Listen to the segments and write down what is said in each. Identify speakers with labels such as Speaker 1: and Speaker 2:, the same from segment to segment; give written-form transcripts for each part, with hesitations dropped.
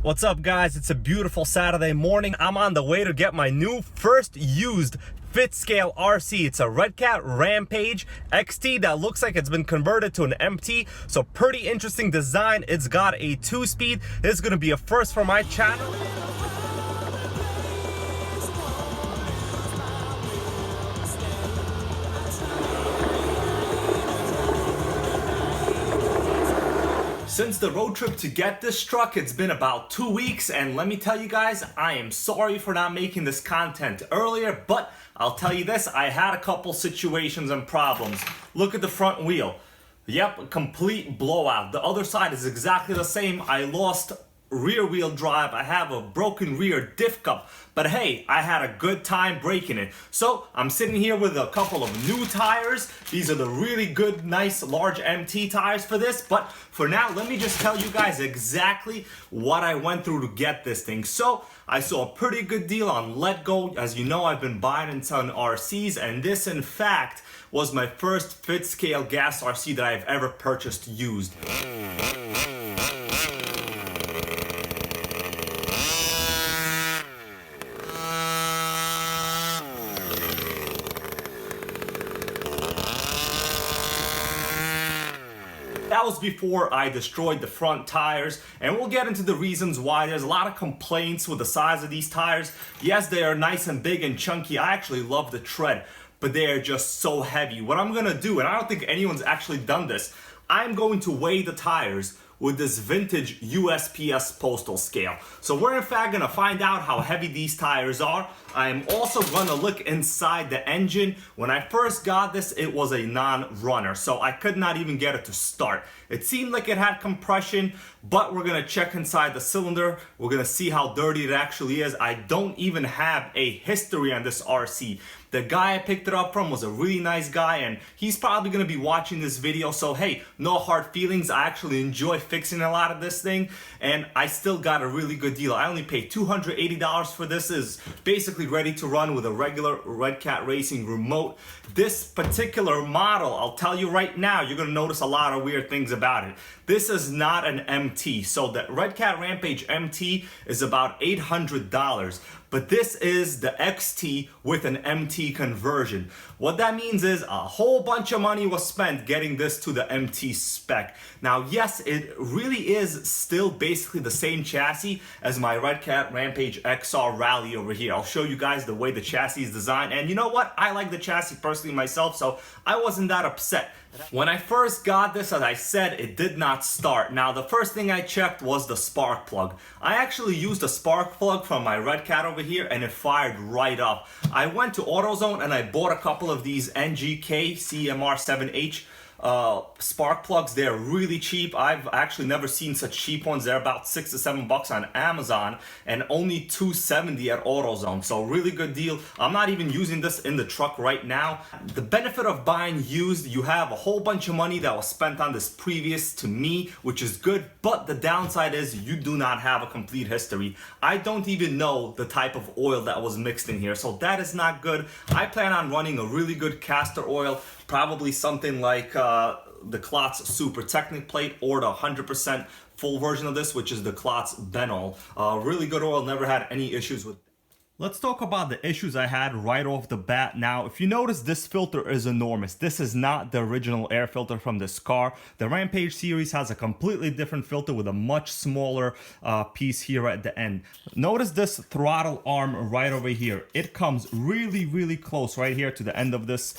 Speaker 1: What's up, guys? It's a beautiful Saturday morning. I'm on the way to get my new first used fit scale RC. It's a REDCAT Rampage XT that looks like it's been converted to an MT. So pretty interesting design. It's got a 2-speed. This is going to be a first for my channel. Since the road trip to get this truck, it's been about 2 weeks, and let me tell you guys, I am sorry for not making this content earlier, but I'll tell you this, I had a couple situations and problems. Look at the front wheel. Yep, a complete blowout. The other side is exactly the same. I lost rear wheel drive. I have a broken rear diff cup, but hey, I had a good time breaking it. So I'm sitting here with a couple of new tires. These are the really good, nice, large MT tires for this. But for now, let me just tell you guys exactly what I went through to get this thing. So I saw a pretty good deal on Let Go. As you know, I've been buying and selling RCs, and this in fact was my first fit scale gas RC that I've ever purchased used. That was before I destroyed the front tires, and we'll get into the reasons why. There's a lot of complaints with the size of these tires. Yes, they are nice and big and chunky. I actually love the tread, but they are just so heavy. What I'm gonna do, and I don't think anyone's actually done this, I'm going to weigh the tires with this vintage USPS postal scale. So we're in fact gonna find out how heavy these tires are. I am also gonna look inside the engine. When I first got this, it was a non-runner, so I could not even get it to start. It seemed like it had compression, but we're gonna check inside the cylinder. We're gonna see how dirty it actually is. I don't even have a history on this RC. The guy I picked it up from was a really nice guy, and he's probably gonna be watching this video, so hey, no hard feelings. I actually enjoy fixing a lot of this thing, and I still got a really good deal. I only paid $280 for this. Is basically ready to run with a regular REDCAT Racing remote. This particular model, I'll tell you right now, you're gonna notice a lot of weird things about it. This is not an MT. So the REDCAT Rampage MT is about $800, but this is the XT with an MT conversion. What that means is a whole bunch of money was spent getting this to the MT spec. Now, yes, it really is still basically the same chassis as my REDCAT Rampage XR Rally over here. I'll show you guys the way the chassis is designed, and you know what? I like the chassis personally myself, so I wasn't that upset. When I first got this, as I said, it did not start. Now, the first thing I checked was the spark plug. I actually used a spark plug from my REDCAT over here, and it fired right up. I went to AutoZone and I bought a couple of these NGK CMR7H spark plugs. They're really cheap. I've actually never seen such cheap ones. They're about $6 to $7 on Amazon and only $270 at AutoZone. So really good deal. I'm not even using this in the truck right now. The benefit of buying used, you have a whole bunch of money that was spent on this previous to me, which is good, but the downside is you do not have a complete history. I don't even know the type of oil that was mixed in here, so that is not good. I plan on running a really good castor oil, probably something like the Klotz Super Technic plate or the 100% full version of this, which is the Klotz Benol. Really good oil, never had any issues with. Let's talk about the issues I had right off the bat. Now, if you notice, this filter is enormous. This is not the original air filter from this car. The Rampage series has a completely different filter with a much smaller piece here at the end. Notice this throttle arm right over here. It comes really, really close right here to the end of this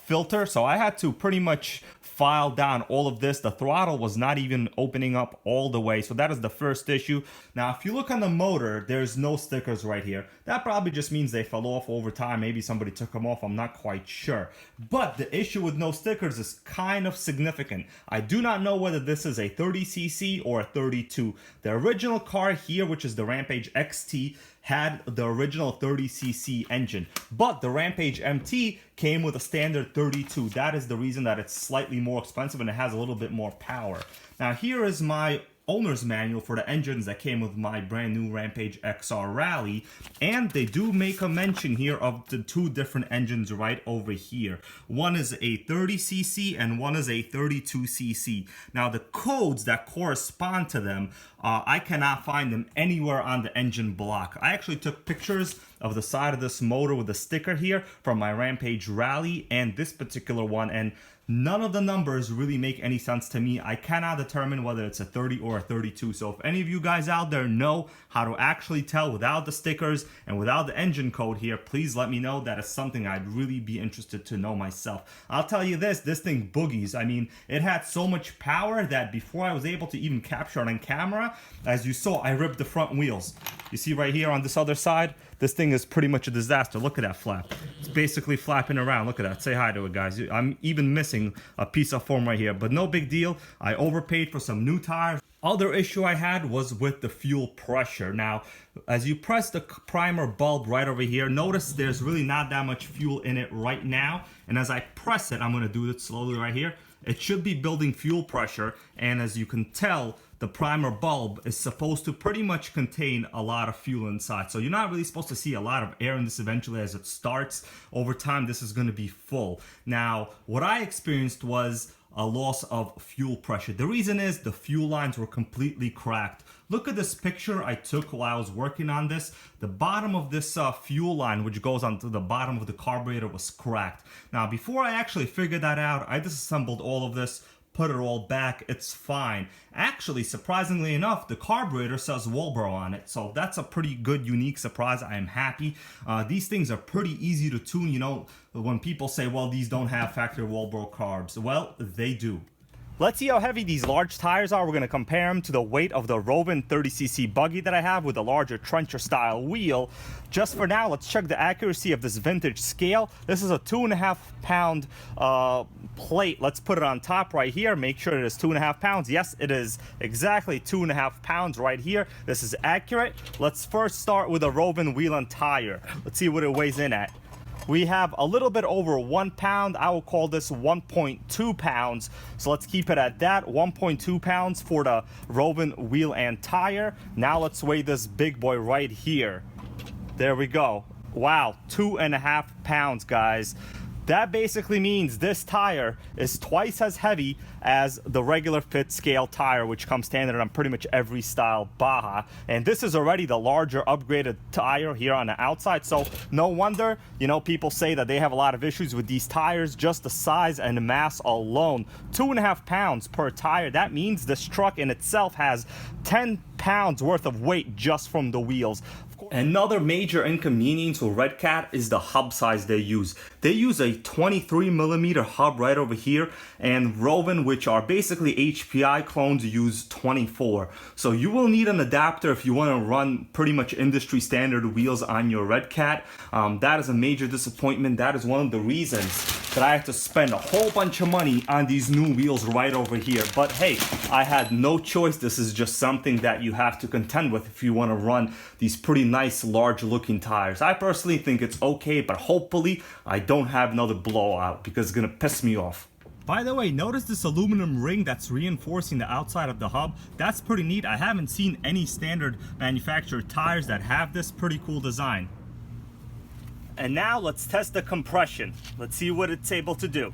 Speaker 1: filter. So I had to pretty much file down all of this. The throttle was not even opening up all the way, so that is the first issue. Now, if you look on the motor, there's no stickers right here. That probably just means they fell off over time. Maybe somebody took them off, I'm not quite sure. But the issue with no stickers is kind of significant. I do not know whether this is a 30cc or a 32. The original car here, which is the Rampage XT, had the original 30cc engine, but the Rampage MT came with a standard 32. That is the reason that it's slightly more expensive and it has a little bit more power. Now, here is my owner's manual for the engines that came with my brand new Rampage XR Rally, and they do make a mention here of the two different engines right over here. One is a 30cc and one is a 32cc. Now the codes that correspond to them, I cannot find them anywhere on the engine block. I actually took pictures of the side of this motor with a sticker here from my Rampage Rally and this particular one, and none of the numbers really make any sense to me. I cannot determine whether it's a 30 or a 32. So if any of you guys out there know how to actually tell without the stickers and without the engine code here, please let me know. That is something I'd really be interested to know myself. I'll tell you this thing boogies. I mean, it had so much power that before I was able to even capture it on camera, as you saw, I ripped the front wheels. You see right here on this other side, this thing is pretty much a disaster. Look at that flap. It's basically flapping around. Look at that. Say hi to it, guys. I'm even missing a piece of foam right here, but no big deal. I overpaid for some new tires. Other issue I had was with the fuel pressure. Now, as you press the primer bulb right over here, notice there's really not that much fuel in it right now. And as I press it, I'm going to do it slowly right here. It should be building fuel pressure. And as you can tell, the primer bulb is supposed to pretty much contain a lot of fuel inside. So you're not really supposed to see a lot of air in this eventually as it starts. Over time, this is going to be full. Now, what I experienced was a loss of fuel pressure. The reason is the fuel lines were completely cracked. Look at this picture I took while I was working on this. The bottom of this fuel line, which goes onto the bottom of the carburetor, was cracked. Now, before I actually figured that out, I disassembled all of this, put it all back. It's fine. Actually, surprisingly enough, the carburetor says Walbro on it, so that's a pretty good, unique surprise. I am happy. These things are pretty easy to tune. You know, when people say, well, these don't have factory Walbro carbs, well, they do. Let's see how heavy these large tires are. We're going to compare them to the weight of the Rovin 30cc buggy that I have with a larger trencher style wheel. Just for now, let's check the accuracy of this vintage scale. This is a 2.5 pound plate. Let's put it on top right here. Make sure it is 2.5 pounds. Yes, it is exactly 2.5 pounds right here. This is accurate. Let's first start with a Rovin wheel and tire. Let's see what it weighs in at. We have a little bit over 1 pound. I will call this 1.2 pounds. So let's keep it at that. 1.2 pounds for the Rovin wheel and tire. Now let's weigh this big boy right here. There we go. Wow, 2.5 pounds, guys. That basically means this tire is twice as heavy as the regular fit scale tire, which comes standard on pretty much every style Baja. And this is already the larger upgraded tire here on the outside. So no wonder, you know, people say that they have a lot of issues with these tires. Just the size and the mass alone, 2.5 pounds per tire. That means this truck in itself has 10 pounds worth of weight just from the wheels. Another major inconvenience with REDCAT is the hub size they use. They use a 23mm hub right over here, and Rovin, which are basically HPI clones, use 24. So you will need an adapter if you want to run pretty much industry standard wheels on your REDCAT. That is a major disappointment. That is one of the reasons that I had to spend a whole bunch of money on these new wheels right over here. But hey, I had no choice. This is just something that you have to contend with if you want to run these pretty nice large looking tires. I personally think it's okay, but hopefully I don't have another blowout because it's gonna piss me off. By the way, notice this aluminum ring that's reinforcing the outside of the hub. That's pretty neat. I haven't seen any standard manufactured tires that have this pretty cool design. And now let's test the compression. Let's see what it's able to do.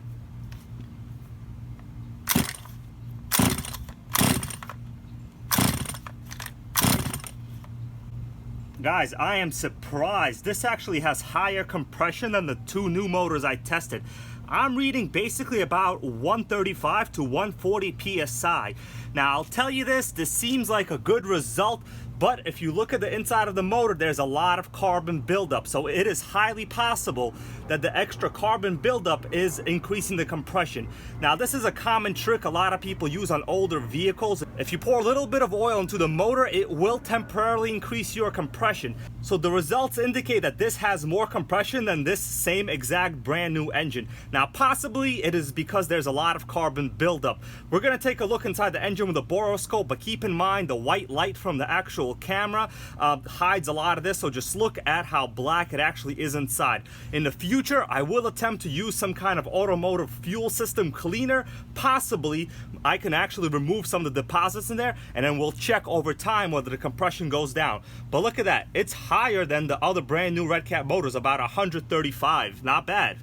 Speaker 1: Guys, I am surprised. This actually has higher compression than the two new motors I tested. I'm reading basically about 135 to 140 PSI. Now, I'll tell you this seems like a good result, but if you look at the inside of the motor, there's a lot of carbon buildup. So it is highly possible that the extra carbon buildup is increasing the compression. Now, this is a common trick a lot of people use on older vehicles. If you pour a little bit of oil into the motor, it will temporarily increase your compression. So the results indicate that this has more compression than this same exact brand new engine. Now, possibly it is because there's a lot of carbon buildup. We're gonna take a look inside the engine with a borescope, but keep in mind the white light from the actual actual camera hides a lot of this, so just look at how black it actually is inside. In the future, I will attempt to use some kind of automotive fuel system cleaner. Possibly, I can actually remove some of the deposits in there, and then we'll check over time whether the compression goes down. But look at that, it's higher than the other brand new REDCAT motors, about 135, not bad.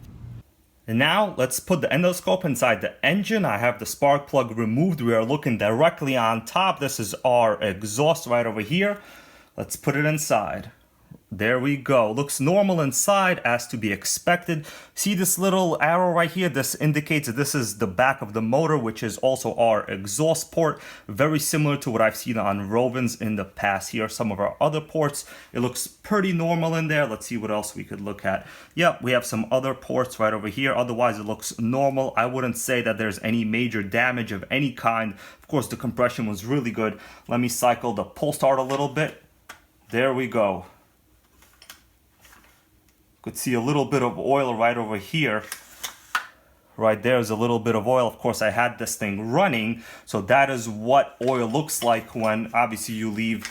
Speaker 1: And now let's put the endoscope inside the engine. I have the spark plug removed. We are looking directly on top. This is our exhaust right over here. Let's put it inside. There we go. Looks normal inside, as to be expected. See this little arrow right here? This indicates that this is the back of the motor, which is also our exhaust port. Very similar to what I've seen on Rovens in the past. Here are some of our other ports. It looks pretty normal in there. Let's see what else we could look at. Yep, we have some other ports right over here. Otherwise, it looks normal. I wouldn't say that there's any major damage of any kind. Of course, the compression was really good. Let me cycle the pull start a little bit. There we go. Could see a little bit of oil right over here. Right there's a little bit of oil. Of course, I had this thing running, so that is what oil looks like when obviously you leave,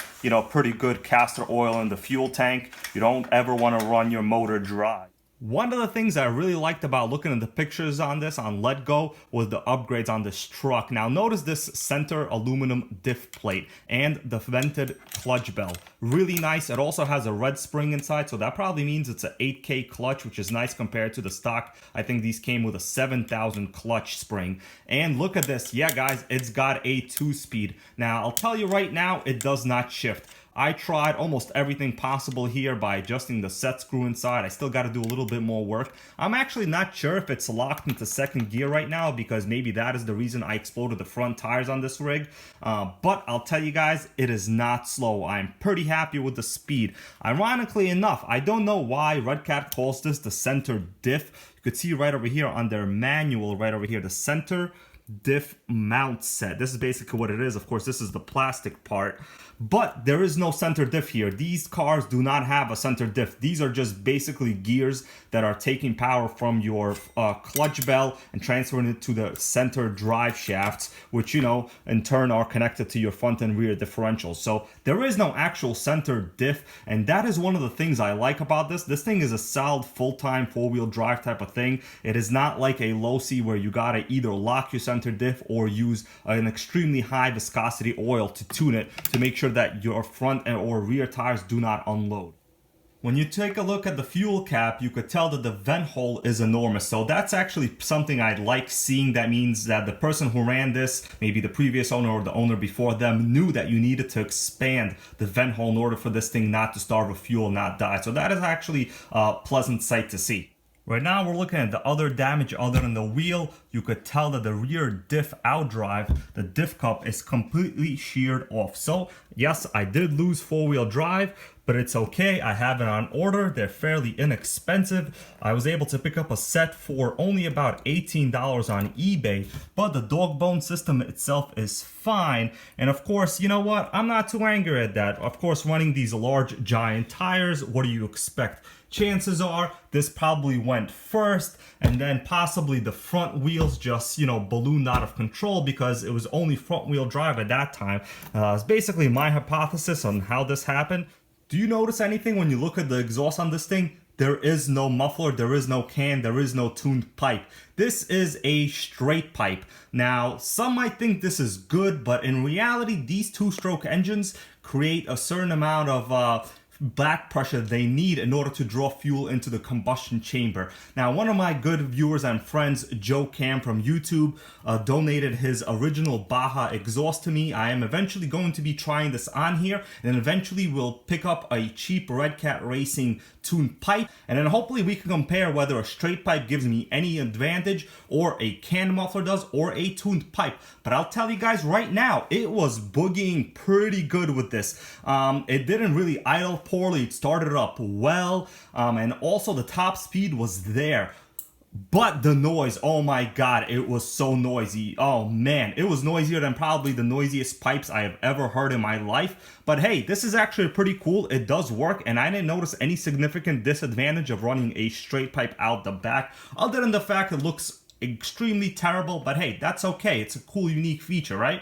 Speaker 1: pretty good castor oil in the fuel tank. You don't ever want to run your motor dry. One of the things I really liked about looking at the pictures on this on Let Go was the upgrades on this truck. Now notice this center aluminum diff plate and the vented clutch bell. Really nice. It also has a red spring inside, so that probably means it's an 8K clutch, which is nice compared to the stock. I think these came with a 7,000 clutch spring. And look at this. Yeah, guys, it's got a 2-speed. Now, I'll tell you right now, it does not shift. I tried almost everything possible here by adjusting the set screw inside. I still got to do a little bit more work. I'm actually not sure if it's locked into second gear right now, because maybe that is the reason I exploded the front tires on this rig. But I'll tell you guys, it is not slow. I'm pretty happy with the speed. Ironically enough, I don't know why REDCAT calls this the center diff. You could see right over here on their manual, right over here, the center diff mount set. This is basically what it is. Of course, this is the plastic part, but there is no center diff here. These cars do not have a center diff. These are just basically gears that are taking power from your clutch bell and transferring it to the center drive shafts, which, in turn are connected to your front and rear differentials. So there is no actual center diff, and that is one of the things I like about this. This thing is a solid full-time four-wheel drive type of thing. It is not like a low C where you gotta either lock your center diff or use an extremely high viscosity oil to tune it to make sure that your front or rear tires do not unload. When you take a look at the fuel cap, you could tell that the vent hole is enormous. So that's actually something I'd like seeing. That means that the person who ran this, maybe the previous owner or the owner before them, knew that you needed to expand the vent hole in order for this thing not to starve of fuel, not die. So that is actually a pleasant sight to see. Right now we're looking at the other damage other than the wheel. You could tell that the rear diff outdrive, the diff cup, is completely sheared off. So yes, I did lose four-wheel drive, but it's okay. I have it on order. They're fairly inexpensive. I was able to pick up a set for only about $18 on eBay, but the dog bone system itself is fine. And of course, you know what? I'm not too angry at that. Of course, running these large giant tires, what do you expect? Chances are this probably went first, and then possibly the front wheels just, ballooned out of control because it was only front wheel drive at that time. It's basically my hypothesis on how this happened. Do you notice anything when you look at the exhaust on this thing? There is no muffler, there is no can, there is no tuned pipe. This is a straight pipe. Now, some might think this is good, but in reality, these two-stroke engines create a certain amount of back pressure they need in order to draw fuel into the combustion chamber. Now, one of my good viewers and friends, Joe Cam from YouTube, donated his original Baja exhaust to me. I am eventually going to be trying this on here, and then eventually we'll pick up a cheap REDCAT Racing tuned pipe, and then hopefully we can compare whether a straight pipe gives me any advantage, or a can muffler does, or a tuned pipe. But I'll tell you guys right now, it was boogieing pretty good with this. It didn't really idle poorly. It started up well, and also the top speed was there. But the noise, oh my god, it was so noisy. Oh man, it was noisier than probably the noisiest pipes I have ever heard in my life. But hey, this is actually pretty cool. It does work, and I didn't notice any significant disadvantage of running a straight pipe out the back, other than the fact it looks extremely terrible. But hey, that's okay. It's a cool, unique feature, right?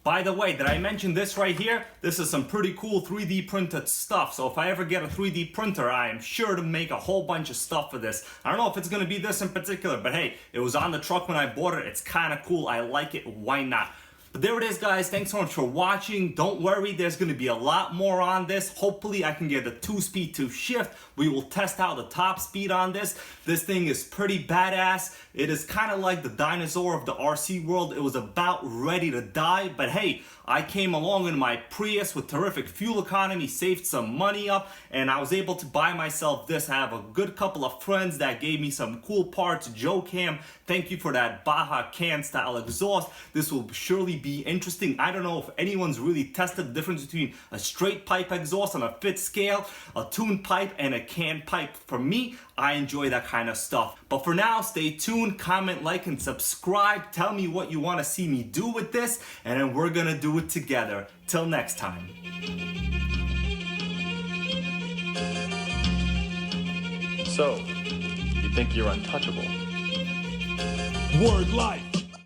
Speaker 1: By the way, did I mention this right here? This is some pretty cool 3D printed stuff. So if I ever get a 3D printer, I am sure to make a whole bunch of stuff for this. I don't know if it's gonna be this in particular, but hey, it was on the truck when I bought it. It's kind of cool. I like it. Why not? But there it is, guys. Thanks so much for watching. Don't worry, there's going to be a lot more on this. Hopefully, I can get the 2-speed to shift. We will test out the top speed on this. This thing is pretty badass. It is kind of like the dinosaur of the RC world. It was about ready to die, but hey, I came along in my Prius with terrific fuel economy, saved some money up, and I was able to buy myself this. I have a good couple of friends that gave me some cool parts. Joe Cam, thank you for that Baja can style exhaust. This will surely be interesting. I don't know if anyone's really tested the difference between a straight pipe exhaust on a fit scale, a tuned pipe, and a can pipe. For me, I enjoy that kind of stuff. But for now, stay tuned, comment, like, and subscribe. Tell me what you want to see me do with this, and then we're gonna do it together. Till next time.
Speaker 2: So, you think you're untouchable?
Speaker 3: Word life.